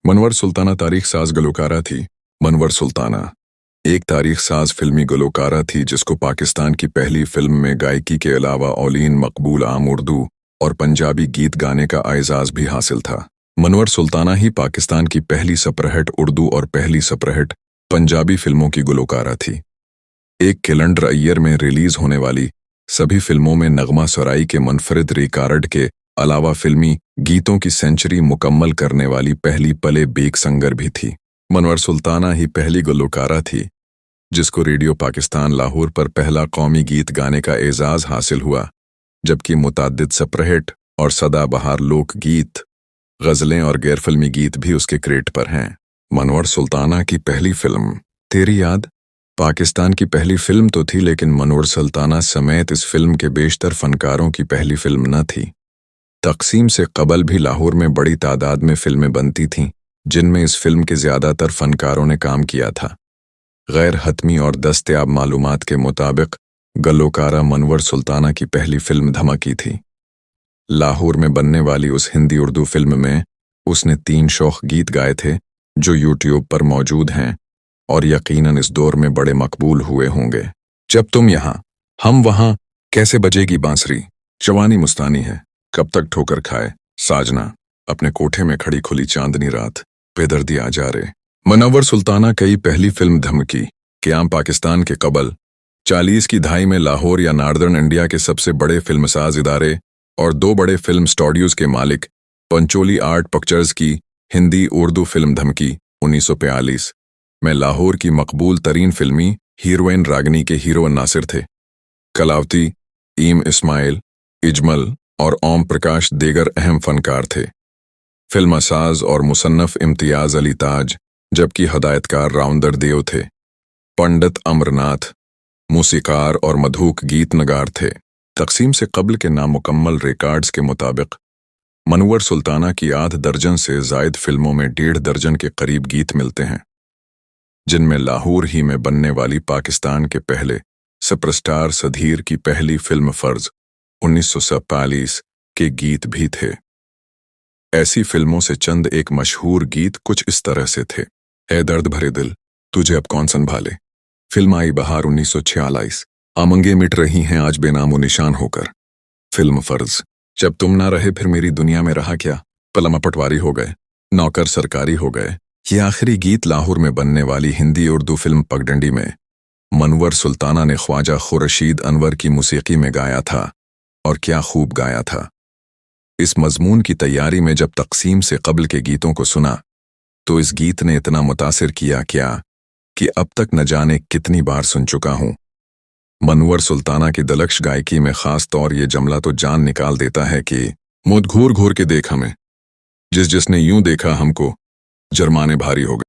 मनवर सुल्ताना तारीख साज गलोकारा थी। मनवर सुल्ताना एक तारीख साज फिल्मी गलोकारा थी जिसको पाकिस्तान की पहली फिल्म में गायकी के अलावा औलीन मकबूल आम उर्दू और पंजाबी गीत गाने का एजाज़ भी हासिल था। मनवर सुल्ताना ही पाकिस्तान की पहली सपरहिट उर्दू और पहली सपरहिट पंजाबी फिल्मों की गलोकारा थी। एक कैलेंडर ईयर में रिलीज होने वाली सभी फिल्मों में नगमा सराई के मुनफरिद रिकॉर्ड के अलावा फिल्मी गीतों की सेंचुरी मुकम्मल करने वाली पहली पले बेग संगर भी थी। मनवर सुल्ताना ही पहली गलोकारा थी जिसको रेडियो पाकिस्तान लाहौर पर पहला कौमी गीत गाने का एजाज़ हासिल हुआ, जबकि मुताद्दिद सपरहिट और सदाबहार लोक गीत, गज़लें और गैर फिल्मी गीत भी उसके क्रेट पर हैं। मनवर सुल्ताना की पहली फिल्म तेरी याद पाकिस्तान की पहली फिल्म तो थी, लेकिन मनवर सुल्ताना समेत इस फिल्म के बेशतर फनकारों की पहली फिल्म न थी। तकसीम से कबल भी लाहौर में बड़ी तादाद में फिल्में बनती थीं जिनमें इस फिल्म के ज़्यादातर फनकारों ने काम किया था। गैर हतमी और दस्तयाब मालूमात के मुताबिक गलोकारा मनवर सुल्ताना की पहली फिल्म धमाकी थी। लाहौर में बनने वाली उस हिंदी उर्दू फिल्म में उसने 3 शौक गीत गाए थे जो यूट्यूब पर मौजूद हैं और यकीनन इस दौर में बड़े मकबूल हुए होंगे। जब तुम यहाँ हम वहाँ, कैसे बजेगी बांसुरी, जवानी मुस्तानी है, कब तक ठोकर खाए, साजना, अपने कोठे में खड़ी खुली चांदनी रात, बेदर्दी आ जा रे। मनवर सुल्ताना की पहली फिल्म धमकी क़याम पाकिस्तान के कबल 40 की दहाई में लाहौर या नॉर्दर्न इंडिया के सबसे बड़े फिल्मसाज इदारे और 2 बड़े फिल्म स्टूडियोज के मालिक पंचोली आर्ट पिक्चर्स की हिंदी उर्दू फिल्म धमकी 1942 में लाहौर की मकबूल तरीन फिल्मी हीरोइन रागनी के हीरो नासिर थे। कलावती, ईम इस्माइल, इजमल और ओम प्रकाश दीगर अहम फनकार थे। फिल्मसाज और मुसन्नफ इम्तियाज अली ताज, जबकि हदायतकार राउंदर देव थे। पंडित अमरनाथ मूसीकार और मधुक गीत नगार थे। तकसीम से कबल के नामुकम्मल रिकॉर्ड्स के मुताबिक मनवर सुल्ताना की 8 दर्जन से जायद फिल्मों में 1.5 दर्जन के करीब गीत मिलते हैं, जिनमें लाहौर ही में बनने वाली पाकिस्तान के पहले सुपरस्टार सधीर की पहली फिल्म फर्ज 1947 के गीत भी थे। ऐसी फिल्मों से चंद एक मशहूर गीत कुछ इस तरह से थे। ए दर्द भरे दिल, तुझे अब कौन संभाले, फिल्म आई बहार 1946, आमंगे मिट रही हैं आज बेनामो निशान होकर, फिल्म फर्ज, जब तुम ना रहे फिर मेरी दुनिया में रहा क्या, पलमा पटवारी हो गए, नौकर सरकारी हो गए। ये आखिरी गीत लाहौर में बनने वाली हिंदी उर्दू फिल्म पगडंडी में मनवर सुल्ताना ने ख्वाजा खुर्शीद अनवर की मौसीकी में गाया था, और क्या खूब गाया था। इस मजमून की तैयारी में जब तकसीम से कबल के गीतों को सुना तो इस गीत ने इतना मुतासिर किया क्या कि अब तक न जाने कितनी बार सुन चुका हूं। मनवर सुल्ताना की दलक्ष गायकी में खास तौर ये जमला तो जान निकाल देता है कि मुझ घूर घूर के देख हमें, जिसने यूं देखा हमको, जरमाने भारी हो गए।